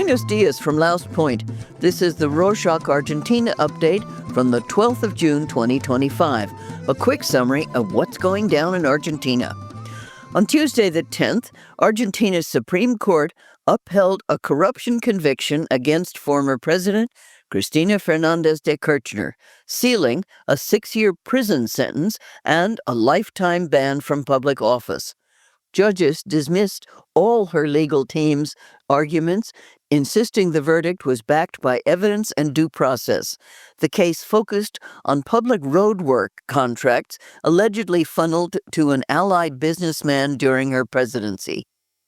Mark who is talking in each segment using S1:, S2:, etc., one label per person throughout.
S1: Buenos dias from Laos Point. This is the Rorschach Argentina update from the 12th of June 2025. A quick summary of what's going down in Argentina. On Tuesday the 10th, Argentina's Supreme Court upheld a corruption conviction against former President Cristina Fernández de Kirchner, sealing a 6-year prison sentence and a lifetime ban from public office. Judges dismissed all her legal team's arguments, insisting the verdict was backed by evidence and due process. The case focused on public road work contracts allegedly funneled to an allied businessman during her presidency.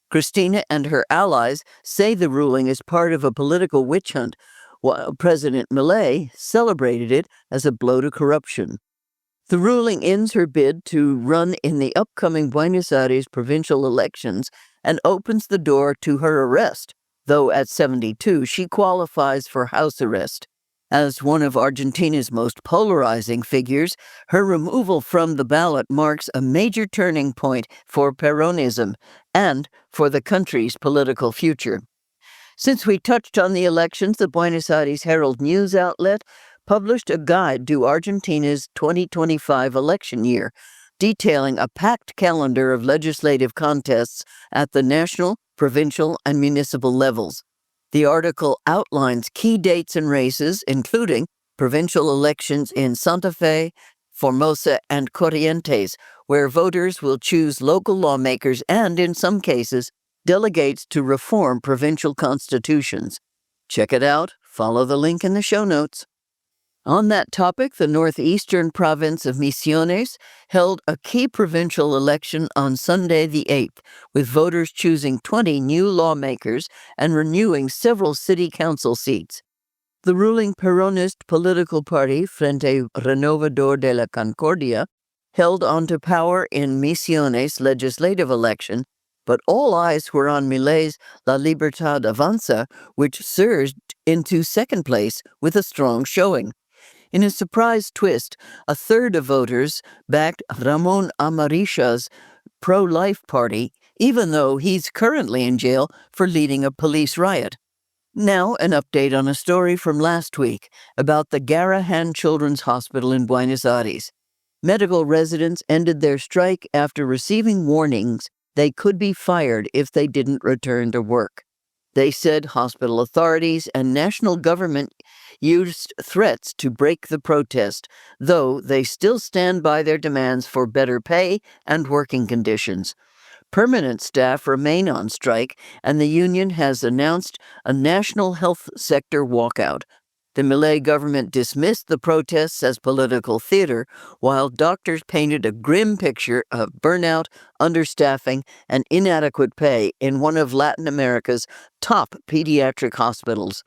S1: Cristina and her allies say the ruling is part of a political witch hunt, while President Milei celebrated it as a blow to corruption. The ruling ends her bid to run in the upcoming Buenos Aires provincial elections and opens the door to her arrest, though at 72 she qualifies for house arrest. As one of Argentina's most polarizing figures, her removal from the ballot marks a major turning point for Peronism and for the country's political future. Since we touched on the elections, the Buenos Aires Herald news outlet published a guide to Argentina's 2025 election year, detailing a packed calendar of legislative contests at the national, provincial, and municipal levels. The article outlines key dates and races, including provincial elections in Santa Fe, Formosa, and Corrientes, where voters will choose local lawmakers and, in some cases, delegates to reform provincial constitutions. Check it out. Follow the link in the show notes. On that topic, the northeastern province of Misiones held a key provincial election on Sunday the 8th, with voters choosing 20 new lawmakers and renewing several city council seats. The ruling Peronist political party, Frente Renovador de la Concordia, held on to power in Misiones' legislative election, but all eyes were on Milei's La Libertad Avanza, which surged into second place with a strong showing. In a surprise twist, a third of voters backed Ramon Amarisha's pro-life party, even though he's currently in jail for leading a police riot. Now, an update on a story from last week about the Garrahan Children's Hospital in Buenos Aires. Medical residents ended their strike after receiving warnings they could be fired if they didn't return to work. They said hospital authorities and national government used threats to break the protest, though they still stand by their demands for better pay and working conditions. Permanent staff remain on strike, and the union has announced a national health sector walkout. The Milei government dismissed the protests as political theater, while doctors painted a grim picture of burnout, understaffing, and inadequate pay in one of Latin America's top pediatric hospitals.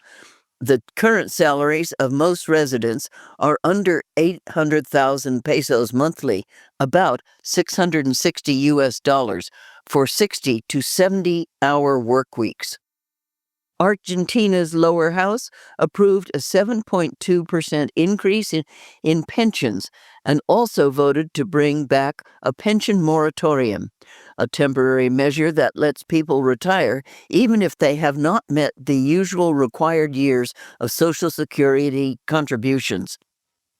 S1: The current salaries of most residents are under 800,000 pesos monthly, about $660 for 60 to 70-hour work weeks. Argentina's lower house approved a 7.2% increase in pensions and also voted to bring back a pension moratorium, a temporary measure that lets people retire even if they have not met the usual required years of Social Security contributions.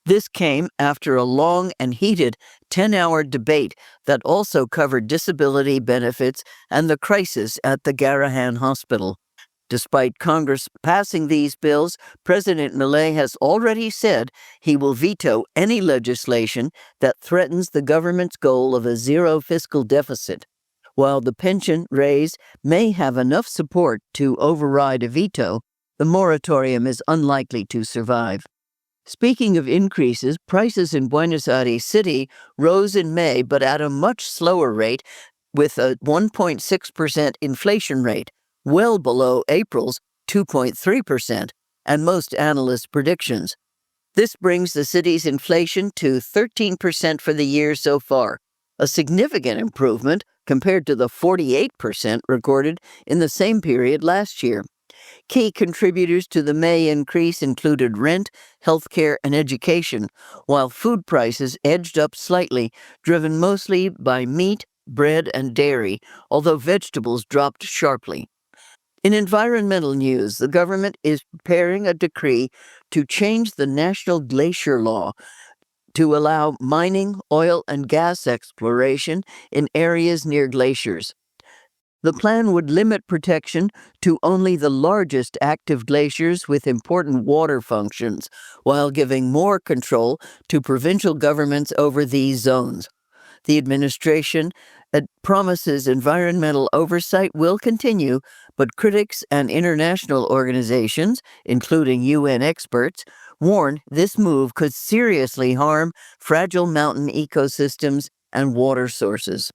S1: This came after a long and heated 10-hour debate that also covered disability benefits and the crisis at the Garrahan Hospital. Despite Congress passing these bills, President Milei has already said he will veto any legislation that threatens the government's goal of a zero fiscal deficit. While the pension raise may have enough support to override a veto, the moratorium is unlikely to survive. Speaking of increases, prices in Buenos Aires City rose in May, but at a much slower rate, with a 1.6% inflation rate, well below April's 2.3% and most analysts' predictions. This brings the city's inflation to 13% for the year so far, a significant improvement compared to the 48% recorded in the same period last year. Key contributors to the May increase included rent, healthcare, and education, while food prices edged up slightly, driven mostly by meat, bread, and dairy, although vegetables dropped sharply. In environmental news, the government is preparing a decree to change the National Glacier Law to allow mining, oil, and gas exploration in areas near glaciers. The plan would limit protection to only the largest active glaciers with important water functions, while giving more control to provincial governments over these zones. The administration promises environmental oversight will continue, but critics and international organizations, including UN experts, warn this move could seriously harm fragile mountain ecosystems and water sources.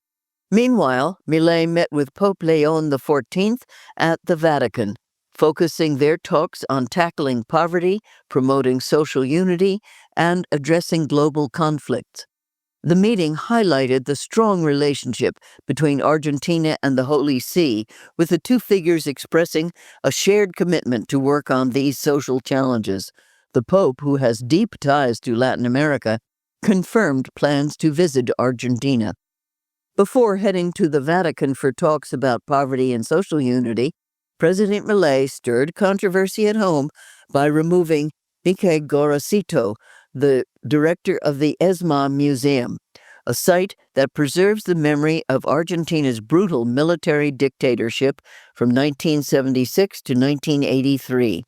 S1: Meanwhile, Millet met with Pope Leon XIV at the Vatican, focusing their talks on tackling poverty, promoting social unity, and addressing global conflicts. The meeting highlighted the strong relationship between Argentina and the Holy See, with the two figures expressing a shared commitment to work on these social challenges. The Pope, who has deep ties to Latin America, confirmed plans to visit Argentina. Before heading to the Vatican for talks about poverty and social unity, President Millet stirred controversy at home by removing Mikel Gorosito, the director of the ESMA Museum, a site that preserves the memory of Argentina's brutal military dictatorship from 1976 to 1983.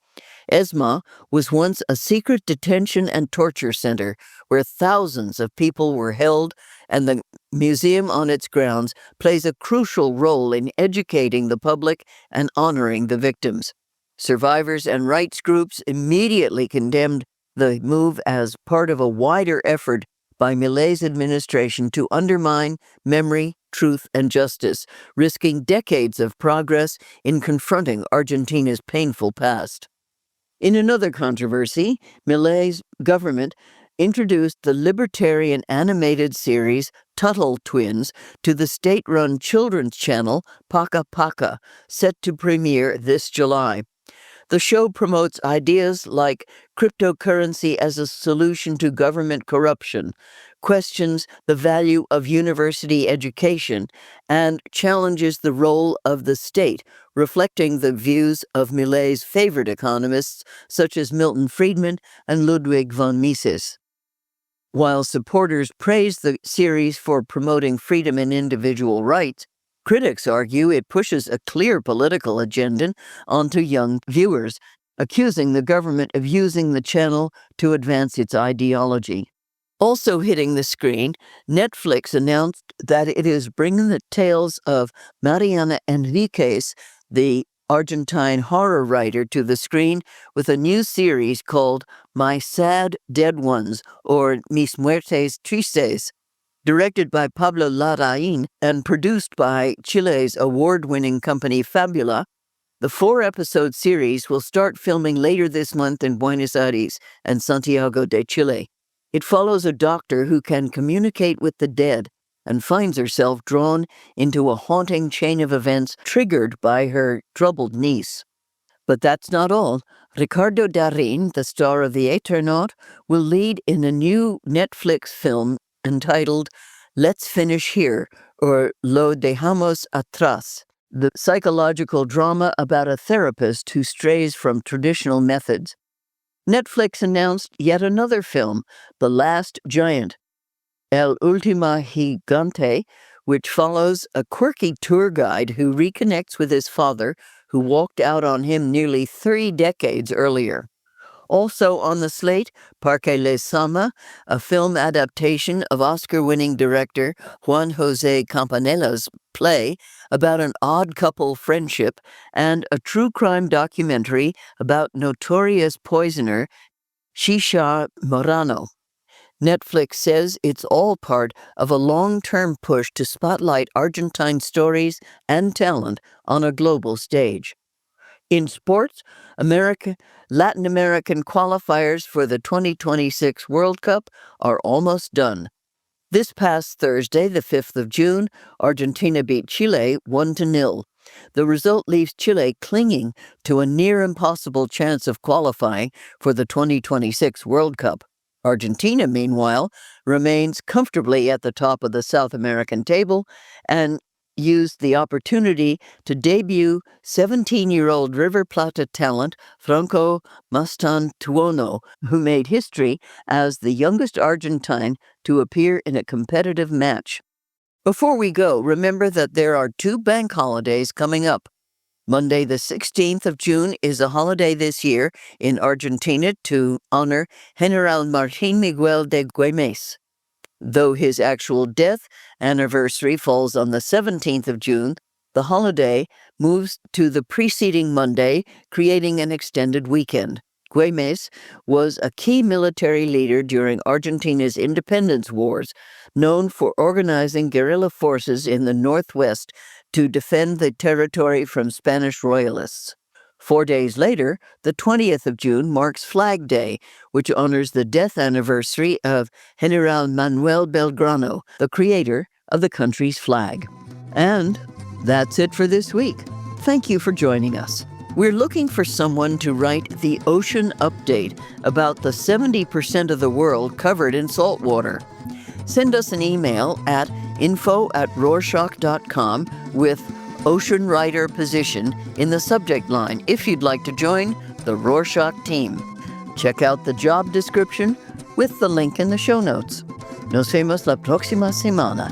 S1: ESMA was once a secret detention and torture center where thousands of people were held, and the museum on its grounds plays a crucial role in educating the public and honoring the victims. Survivors and rights groups immediately condemned the move as part of a wider effort by Millet's administration to undermine memory, truth, and justice, risking decades of progress in confronting Argentina's painful past. In another controversy, Millet's government introduced the libertarian animated series Tuttle Twins to the state-run children's channel Paca Paca, set to premiere this July. The show promotes ideas like cryptocurrency as a solution to government corruption, questions the value of university education, and challenges the role of the state, reflecting the views of Millet's favorite economists such as Milton Friedman and Ludwig von Mises. While supporters praise the series for promoting freedom and individual rights, critics argue it pushes a clear political agenda onto young viewers, accusing the government of using the channel to advance its ideology. Also hitting the screen, Netflix announced that it is bringing the tales of Mariana Enriquez, the Argentine horror writer, to the screen with a new series called My Sad Dead Ones, or Mis Muertes Tristes. Directed by Pablo Larraín and produced by Chile's award-winning company Fabula, the 4-episode series will start filming later this month in Buenos Aires and Santiago de Chile. It follows a doctor who can communicate with the dead and finds herself drawn into a haunting chain of events triggered by her troubled niece. But that's not all. Ricardo Darín, the star of The Eternaut, will lead in a new Netflix film entitled Let's Finish Here, or Lo Dejamos Atrás, the psychological drama about a therapist who strays from traditional methods. Netflix announced yet another film, The Last Giant, El Último Gigante, which follows a quirky tour guide who reconnects with his father, who walked out on him nearly 3 decades earlier. Also on the slate, Parque Les Sama, a film adaptation of Oscar-winning director Juan José Campanella's play about an odd couple friendship, and a true crime documentary about notorious poisoner Shisha Morano. Netflix says it's all part of a long-term push to spotlight Argentine stories and talent on a global stage. In sports, Latin American qualifiers for the 2026 World Cup are almost done. This past Thursday, the 5th of June, Argentina beat Chile 1-0. The result leaves Chile clinging to a near-impossible chance of qualifying for the 2026 World Cup. Argentina, meanwhile, remains comfortably at the top of the South American table and used the opportunity to debut 17-year-old River Plata talent Franco Mastantuono, who made history as the youngest Argentine to appear in a competitive match. Before we go, remember that there are 2 bank holidays coming up. Monday the 16th of June is a holiday this year in Argentina to honor General Martín Miguel de Güemes. Though his actual death anniversary falls on the 17th of June, the holiday moves to the preceding Monday, creating an extended weekend. Güemes was a key military leader during Argentina's independence wars, known for organizing guerrilla forces in the northwest to defend the territory from Spanish royalists. 4 days later, the 20th of June marks Flag Day, which honors the death anniversary of General Manuel Belgrano, the creator of the country's flag. And that's it for this week. Thank you for joining us. We're looking for someone to write the Ocean Update about the 70% of the world covered in salt water. Send us an email at info@rorschach.com with Ocean Writer position in the subject line if you'd like to join the Rorschach team. Check out the job description with the link in the show notes. Nos vemos la próxima semana.